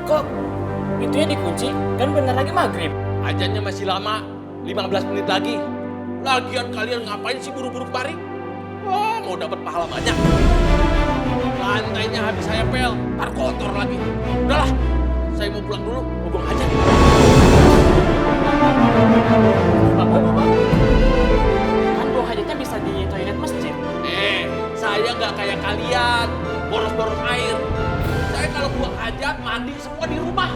Kok pintunya dikunci? Kan bentar lagi maghrib. Ajannya masih lama, 15 menit lagi. Lagian kalian ngapain sih buru-buru kemari? Wah, mau dapat pahala banyak. Lantainya habis saya pel, ntar kotor lagi. Udahlah, saya mau pulang dulu, mau pulang aja. Bapak, kan buang hajatnya bisa di toilet masjid. Saya nggak kayak kalian, boros-boros air. Saya kalau buang hajat, mandi semua di rumah.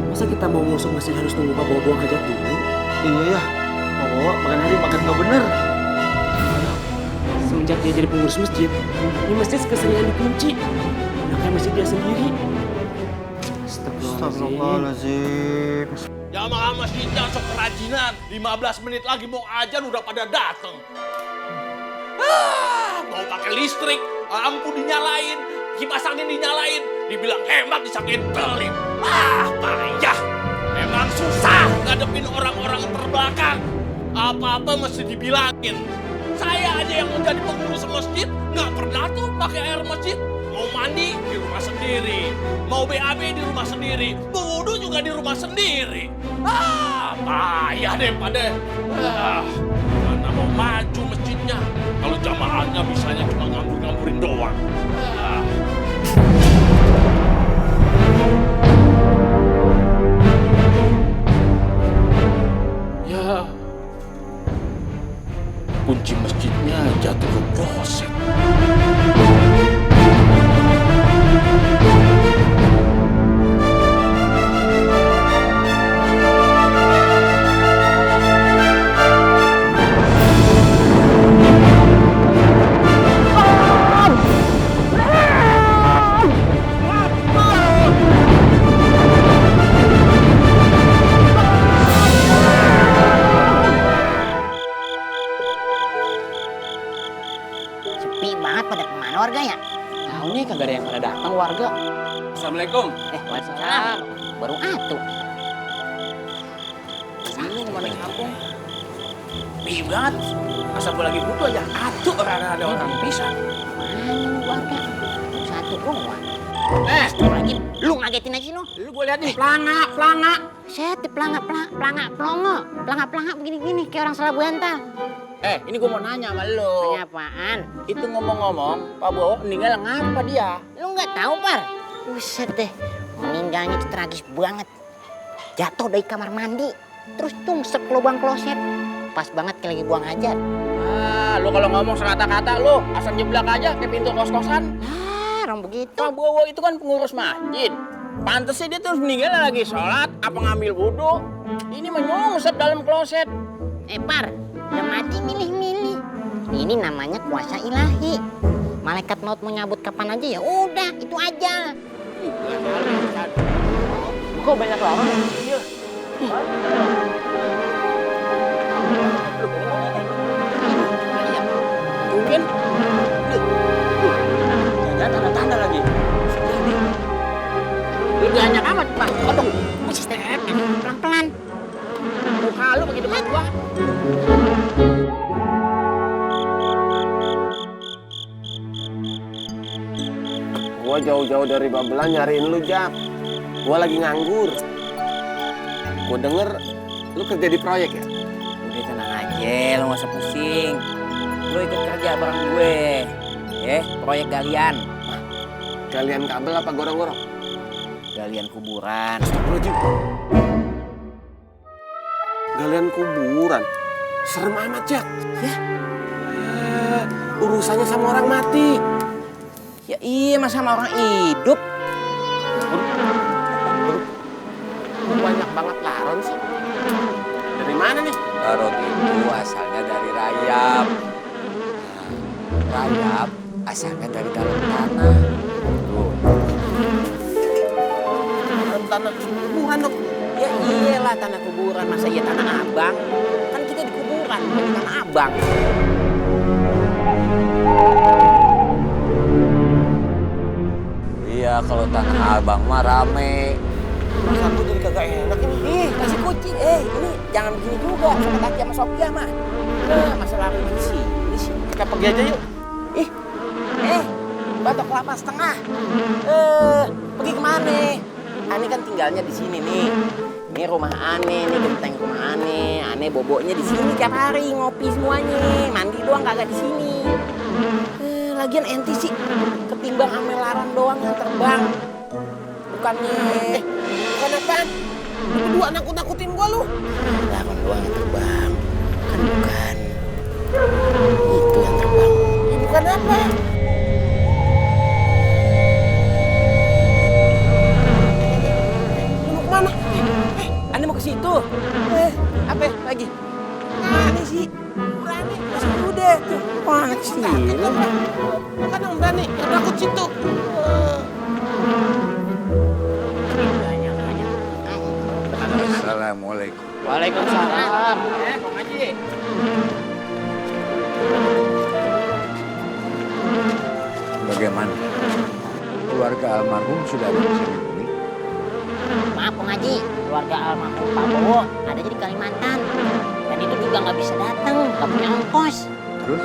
Masa kita mau masuk masjid harus nunggu Pak bawa buang hajat dulu? Iya ya, Pak makan hari makan nggak bener. Semenjak dia jadi pengurus masjid, ini masjid keseringan dikunci. Udah kayak masjid dia sendiri. Astagfirullahaladzim. Jamaah masjidnya sok kerajinan. 15 menit lagi mau ajan udah pada dateng. Mau pakai listrik, lampu dinyalain, kipas angin dinyalain, dibilang hemat disangkain pelit. Payah. Memang susah ngadepin orang-orang terbelakang. Apa-apa mesti dibilangin. Saya aja yang menjadi pengurus masjid nggak pernah tuh pakai air masjid. Mau mandi di rumah sendiri, mau BAB di rumah sendiri, berwudu juga di rumah sendiri. Payah deh pada. Mana mau maju masjidnya kalau jamaahnya bisanya cuma ngambur-ngamburin doang. Ya, kunci masjidnya jatuh ke kloset. Sepi banget, pada kemana warga ya? Tahu nih kagak ada yang pada datang warga. Assalamualaikum. Waalaikumsalam. Baru atuh. Lu kemana kampung? Bingung banget. Asal gua lagi butuh aja. Atuh ada orang bisa. Mana warga? Satu doang. Lagi lu ngagetin aja lu. Lu gua lihat nih, pelanga. Set, pelanga plongo begini-gini kayak orang salah bantal. Ini gua mau nanya sama lu. Tanya apaan? Itu ngomong-ngomong, Pak Bowo meninggal ngapa dia? Lu nggak tahu, Par? Buset deh, meninggalnya itu tragis banget. Jatuh dari kamar mandi, terus tungsek ke lubang kloset. Pas banget kayak lagi buang hajat. Lu kalau ngomong sekata-kata lu asal jeblak aja ke pintu kos-kosan. Orang begitu. Pak Bowo itu kan pengurus masjid. Pantasnya dia terus meninggal lagi sholat, apa ngambil wudhu. Ini menyungsep dalam kloset. Par, udah mati milih-milih. Ini namanya kuasa ilahi. Malaikat maut mau nyabut kapan aja ya udah, itu aja. Kok banyak lawan? Iya. Mungkin. Ada tanda-tanda lagi. Lu banyak amat, Pak. Potong. Pelan-pelan. Muka lu begitu depan gua. Gua jauh-jauh dari Babelan nyariin lu, Jak. Gua lagi nganggur. Gua denger lu kerja di proyek ya? Udah tenang aja, lo gak usah pusing. Lo ikut kerja bareng gue. Proyek galian. Galian kabel apa gorong-gorong? Galian kuburan. Astagfirullahaladzim. Galian kuburan? Serem amat, Jak. Ya? Urusannya sama orang mati. Ya iya, masa sama orang hidup. Banyak banget laron sih. Dari mana nih? Laron itu asalnya dari rayap. Rayap asalnya dari dalam tanah. Tuh. Dalam tanah kuburan dong. Ya iyalah tanah kuburan, masa iya tanah abang? Kan kita di kuburan, bukan di tanah abang. Iya, kalau tanah abang mah rame. Masa aku jadi kagak enak ini? Kasih kucing. Ini jangan begini juga sama Taki sama Sophia mah. Masalah aku di sini. Kita pergi aja yuk. Batok kelapa setengah. Pergi kemana? Ane kan tinggalnya di sini nih. Ini rumah Ane, nih genteng rumah Ane. Ane boboknya di sini tiap hari ngopi semuanya. Mandi doang kagak di sini. Lagian enti sih ketimbang ame laran doang yang terbang. Bukannya bukan apaan? Lu berdua nakut-nakutin gua lu. Laran doang yang terbang. Kan bukan. Itu yang terbang. Ya, bukan apa? Lu mau kemana? Ane mau ke situ. Apa lagi? Berani sih. Berani. Udah tuh. Wah, sih. Bukan yang berani. Yang takut situ. Assalamualaikum. Waalaikumsalam. Kong Haji. Bagaimana? Keluarga almarhum sudah ada bisa dihubungi? Maaf Bang Haji, keluarga almarhum Pak Bowo ada di Kalimantan. Dan itu juga nggak bisa datang, nggak punya ongkos. Terus?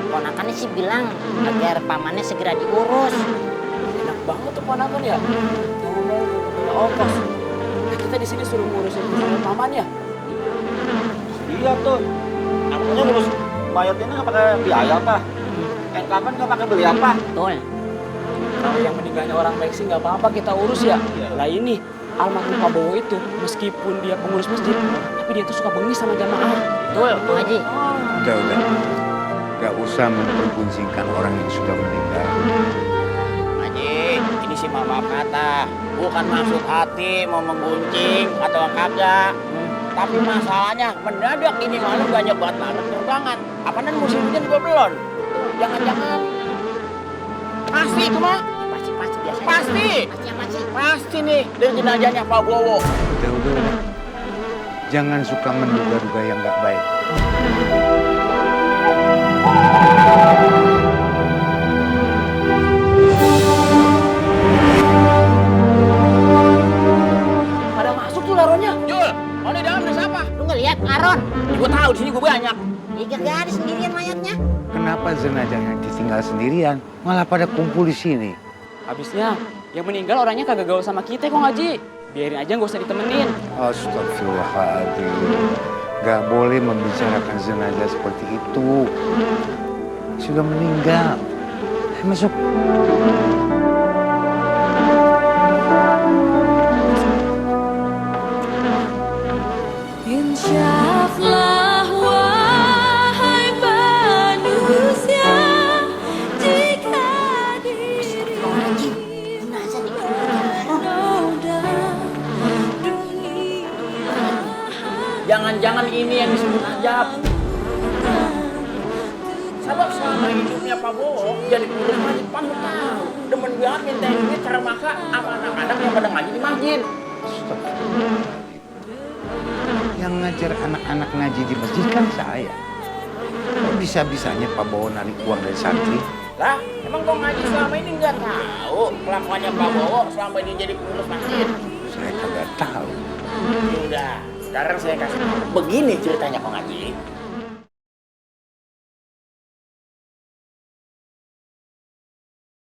Ponakannya sih bilang agar pamannya segera diurus. Enak banget tuh ponakan ya. Ngomong punya ongkos. Nah, kita di sini suruh ngurusin perusahaan paman ya. Iya tuh. Namanya ngurus mayat ini nggak pakai biaya apa? Kapan nggak pakai beli apa? Betul. Kalau yang meninggalnya orang baik sih nggak apa-apa kita urus ya. Lah ini almarhum Pak Bowo itu meskipun dia pengurus masjid, tapi dia tuh suka bengis sama jamaah. Betul, Bang Haji. Udah. Gak usah memperguncingkan orang yang sudah meninggal. Haji, ini sih maaf kata. Bukan maksud hati mau menggunjing atau kagak. Tapi masalahnya mendadak ini malam banyak banget terbangan. Apaan musim hujan juga belum. Jangan-jangan pasti itu mah. Pasti biasanya. Pasti. Pasti nih dari jenazahnya Pak Bowo. Udah. Jangan suka menduga-duga yang gak baik. Pada masuk tuh laronnya. Jul, mau di dalam ada siapa? Lu ngeliat Aron? Gue tahu di sini gue banyak. Gak ada sendirian mayatnya. Kenapa jenazahnya ditinggal sendirian? Malah pada kumpul di sini. Habisnya yang meninggal orangnya kagak gaul sama kita kok Haji. Biarin aja nggak usah ditemenin. Astagfirullahaladzim. Gak boleh membicarakan jenazah seperti itu. Sudah meninggal. Masuk. Insyaallah wahai manusia, jika dirimu noda dunia. Jangan-jangan ini yang disebut ajab. Sebab selama hidupnya Pak Bowo jadi pengurus masjid, Pak lu tahu. Demen banget mintain duit cara makan sama anak-anak yang pada ngaji di masjid. Yang ngajar anak-anak ngaji di masjid kan saya. Kok bisa-bisanya Pak Bowo narik uang dari santri? Lah, emang kok ngaji selama ini nggak tahu kelakuannya Pak Bowo selama dia jadi pengurus masjid? Saya kagak tahu. Udah, sekarang saya kasih tahu. Begini ceritanya Kong Haji.